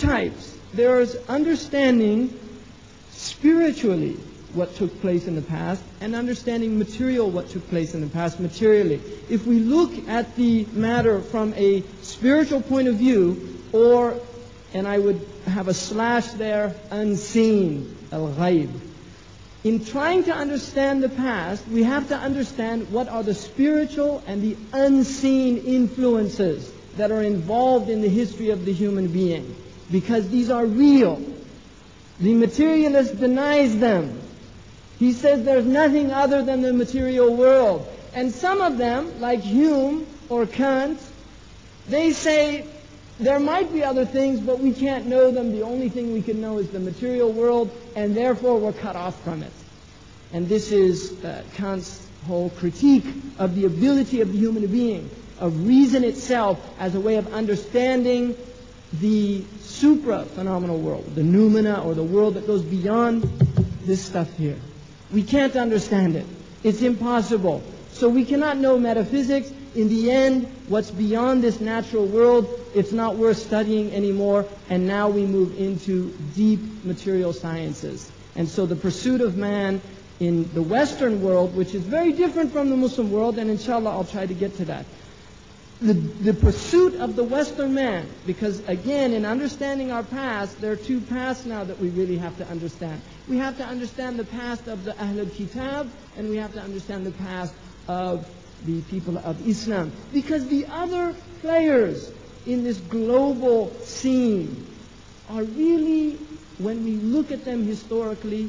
types. There's understanding spiritually what took place in the past, and understanding material what took place in the past materially. If we look at the matter from a spiritual point of view, or, and I would have a slash there, unseen, al-ghayb. In trying to understand the past, we have to understand what are the spiritual and the unseen influences that are involved in the history of the human being, because these are real. The materialist denies them. He says there's nothing other than the material world. And some of them, like Hume or Kant, they say there might be other things, but we can't know them. The only thing we can know is the material world, and therefore we're cut off from it. And this is Kant's whole critique of the ability of the human being, of reason itself as a way of understanding the supra-phenomenal world, the noumena, or the world that goes beyond this stuff here. We can't understand it. It's impossible. So we cannot know metaphysics. In the end, what's beyond this natural world, it's not worth studying anymore, and now we move into deep material sciences. And so the pursuit of man in the Western world, which is very different from the Muslim world, and inshallah I'll try to get to that. The pursuit of the Western man, because again, in understanding our past, there are two pasts now that we really have to understand. We have to understand the past of the Ahlul Kitab, and we have to understand the past of the people of Islam. Because the other players in this global scene are really, when we look at them historically,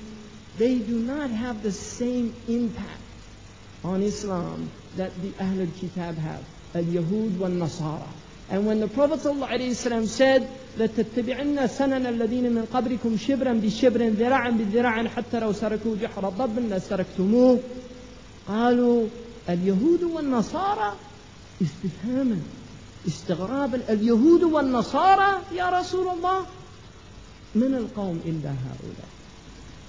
they do not have the same impact on Islam that the Ahlul Kitab have. Al-Yahud wal-Nasara. And when the Prophet ﷺ said, لَتَتَّبِعِنَّ سَنَنَ الَّذِينَ مِنْ قَبْرِكُمْ شِبْرًا بِشِبْرٍ ذِرَعًا بِذِرَعٍ حَتَّى لَوْ سَرَكُوا جُحْرَ ضَبٍّ لَسَرَكْتُمُوهُ قالوا اليهود والنصارى استفهاما استغرابا اليهود والنصارى يا رسول الله من القوم إلا هؤلاء.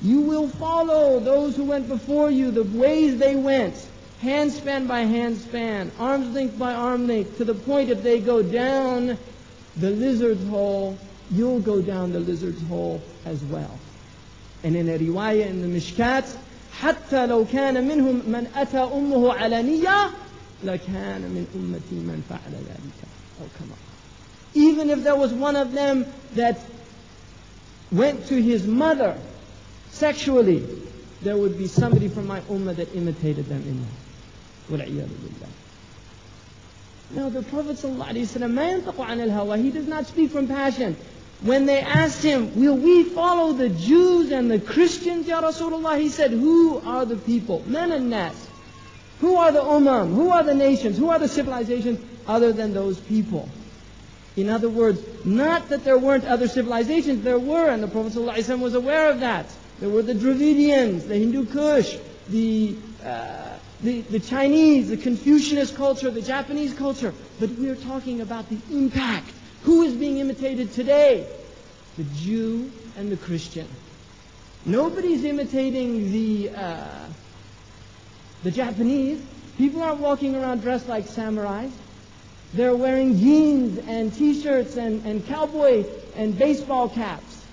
You will follow those who went before you, the ways they went, hand span by hand span, arm's length by arm length, to the point if they go down the lizard's hole, you'll go down the lizard's hole as well. And in a riwayah in the Mishkat, حتى لو كان منهم من أتى أمه علانية لكان من أمتي من فعل ذلك أو كما. Even if there was one of them that went to his mother sexually, there would be somebody from my ummah that imitated them in that. وَالْعِيَاذُ بِاللَّهِ. Now the Prophet ﷺ, مَا يَنْطَقُ عَنِ الْهَوَى, he does not speak from passion. When they asked him, will we follow the Jews and the Christians, Ya Rasulullah? He said, who are the people? Men and nas. Who are the ummah? Who are the nations? Who are the civilizations other than those people? In other words, not that there weren't other civilizations. There were, and the Prophet ﷺ was aware of that. There were the Dravidians, the Hindu Kush, the Chinese, the Confucianist culture, the Japanese culture. But we are talking about the impact. Who is being imitated today? The Jew and the Christian. Nobody's imitating the Japanese. People aren't walking around dressed like samurais. They're wearing jeans and t-shirts and cowboy and baseball caps.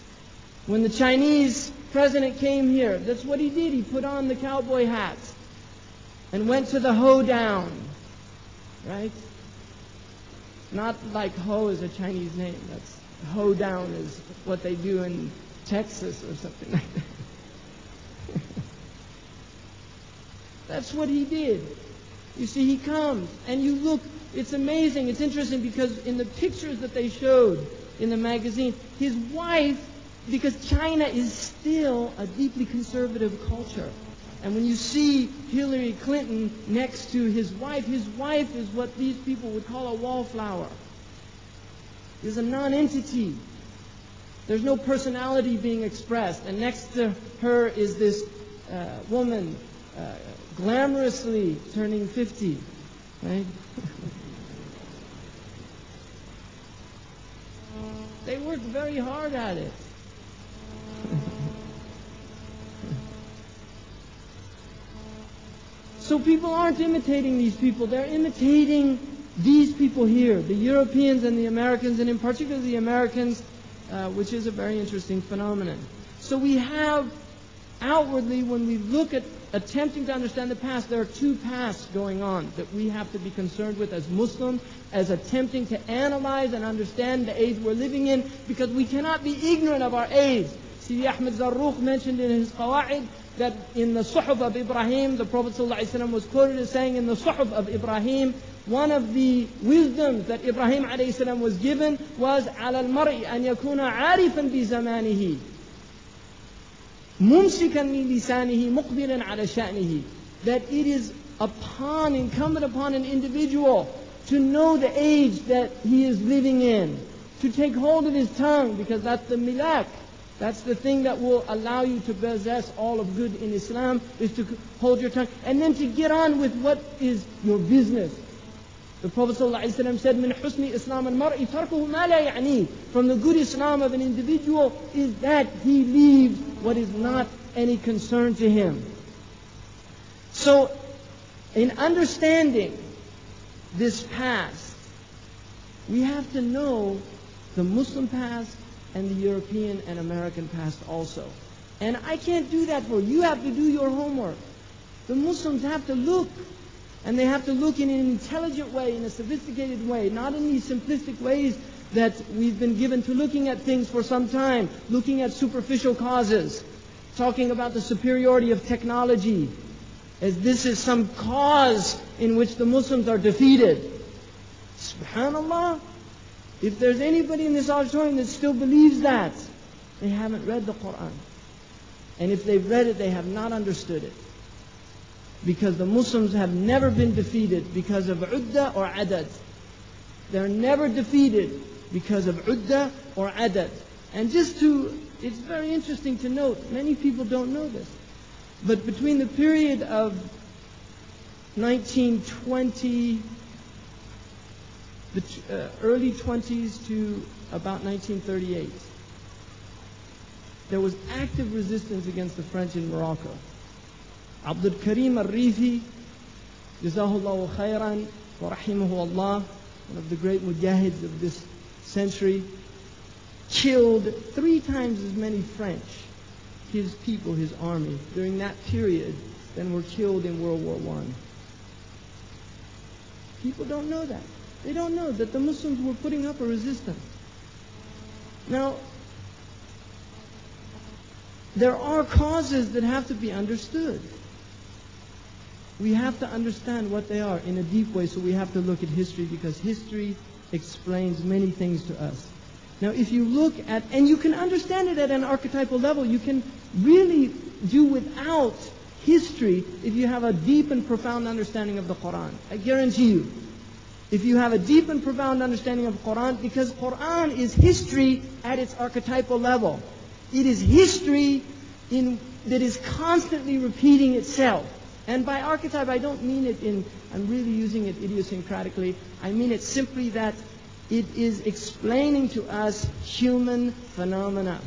When the Chinese president came here, that's what he did. He put on the cowboy hats and went to the hoedown, right? Not like Ho is a Chinese name. That's hoedown is what they do in Texas or something like that. That's what he did. You see, he comes and you look. It's amazing. It's interesting because in the pictures that they showed in the magazine, his wife, because China is still a deeply conservative culture. And when you see Hillary Clinton next to his wife is what these people would call a wallflower. Is a non-entity. There's no personality being expressed. And next to her is this woman glamorously turning 50. Right? They worked very hard at it. So people aren't imitating these people. They're imitating these people here, the Europeans and the Americans, and in particular the Americans, which is a very interesting phenomenon. So we have outwardly, when we look at attempting to understand the past, there are two paths going on that we have to be concerned with as Muslims, as attempting to analyze and understand the age we're living in, because we cannot be ignorant of our age. Sidi Ahmed Zarruq mentioned in his Qawa'id that in the Suhuf of Ibrahim, the Prophet ﷺ was quoted as saying in the Suhuf of Ibrahim, one of the wisdoms that Ibrahim ﷺ was given was عَلَى الْمَرْءِ أَنْ يَكُونَ عَارِفًا بِزَمَانِهِ مُمْسِكًا مِنْ لِسَانِهِ مُقْبِلًا عَلَى شَأْنِهِ, that it is incumbent upon an individual to know the age that he is living in, to take hold of his tongue, because that's the milak. That's the thing that will allow you to possess all of good in Islam, is to hold your tongue. And then to get on with what is your business. The Prophet ﷺ said, مِنْ حُسْنِ إِسْلَامِ الْمَرْءِ تَرْكُهُ مَا لَا يَعْنِيهِ. From the good Islam of an individual is that he leaves what is not any concern to him. So, in understanding this past, we have to know the Muslim past and the European and American past also. And I can't do that for you. You have to do your homework. The Muslims have to look, and they have to look in an intelligent way, in a sophisticated way, not in these simplistic ways that we've been given to looking at things for some time, looking at superficial causes, talking about the superiority of technology, as this is some cause in which the Muslims are defeated. Subhanallah. If there's anybody in this auditorium that still believes that, they haven't read the Quran. And if they've read it, they have not understood it. Because the Muslims have never been defeated because of udda or adad. They're never defeated because of udda or adad. And it's very interesting to note, many people don't know this, but between the period of 1920, the early 20s to about 1938, there was active resistance against the French in Morocco. Abdul Karim al-Rifi, Jazahullahu khairan wa rahimahullah, one of the great mujahids of this century, killed 3 times as many French, his people, his army, during that period than were killed in World War I. People don't know that. They don't know that the Muslims were putting up a resistance. Now, there are causes that have to be understood. We have to understand what they are in a deep way, so we have to look at history, because history explains many things to us. Now, if you look at, and you can understand it at an archetypal level, you can really do without history if you have a deep and profound understanding of the Quran. I guarantee you. If you have a deep and profound understanding of the Quran, because Quran is history at its archetypal level. It is history that is constantly repeating itself. And by archetype, I don't mean it I'm really using it idiosyncratically. I mean it simply that it is explaining to us human phenomena.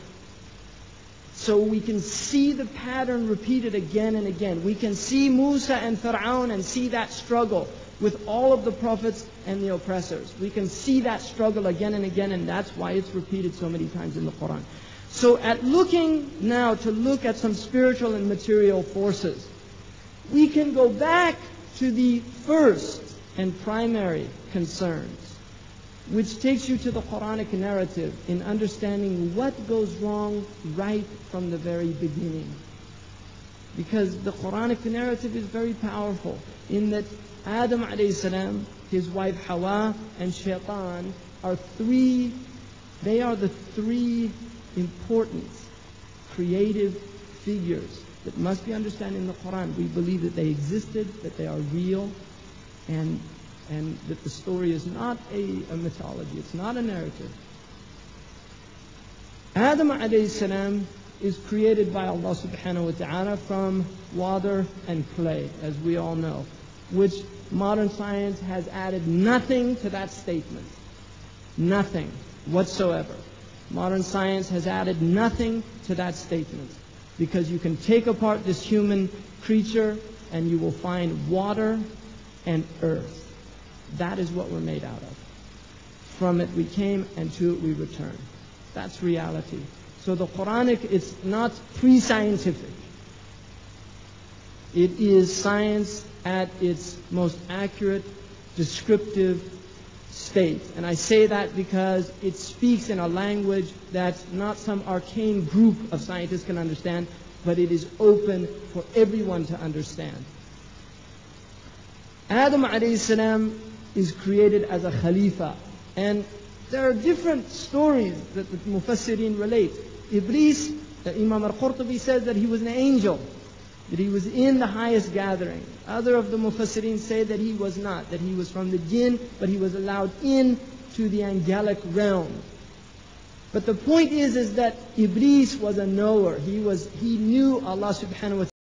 So we can see the pattern repeated again and again. We can see Musa and Fir'aun and see that struggle with all of the prophets and the oppressors. We can see that struggle again and again, and that's why it's repeated so many times in the Quran. So at looking now to look at some spiritual and material forces, we can go back to the first and primary concerns, which takes you to the Quranic narrative in understanding what goes wrong right from the very beginning. Because the Quranic narrative is very powerful in that Adam alayhi salam, his wife Hawa, and Shaitan are the 3 important creative figures that must be understood in the Quran. We believe that they existed, that they are real, and that the story is not a mythology, it's not a narrative. Adam alayhi salam is created by Allah subhanahu wa ta'ala from water and clay, as we all know, which modern science has added nothing to that statement. Nothing whatsoever. Modern science has added nothing to that statement, because you can take apart this human creature and you will find water and earth. That is what we're made out of. From it we came, and to it we return. That's reality. So the Quranic is not pre-scientific. It is science at its most accurate, descriptive state. And I say that because it speaks in a language that not some arcane group of scientists can understand, but it is open for everyone to understand. Adam alayhi salam is created as a Khalifa. And there are different stories that the Mufassirin relate. Iblis, Imam al-Qurtubi says that he was an angel, that he was in the highest gathering. Other of the Mufassirin say that he was not, that he was from the jinn, but he was allowed in to the angelic realm. But the point is that Iblis was a knower. He knew Allah subhanahu wa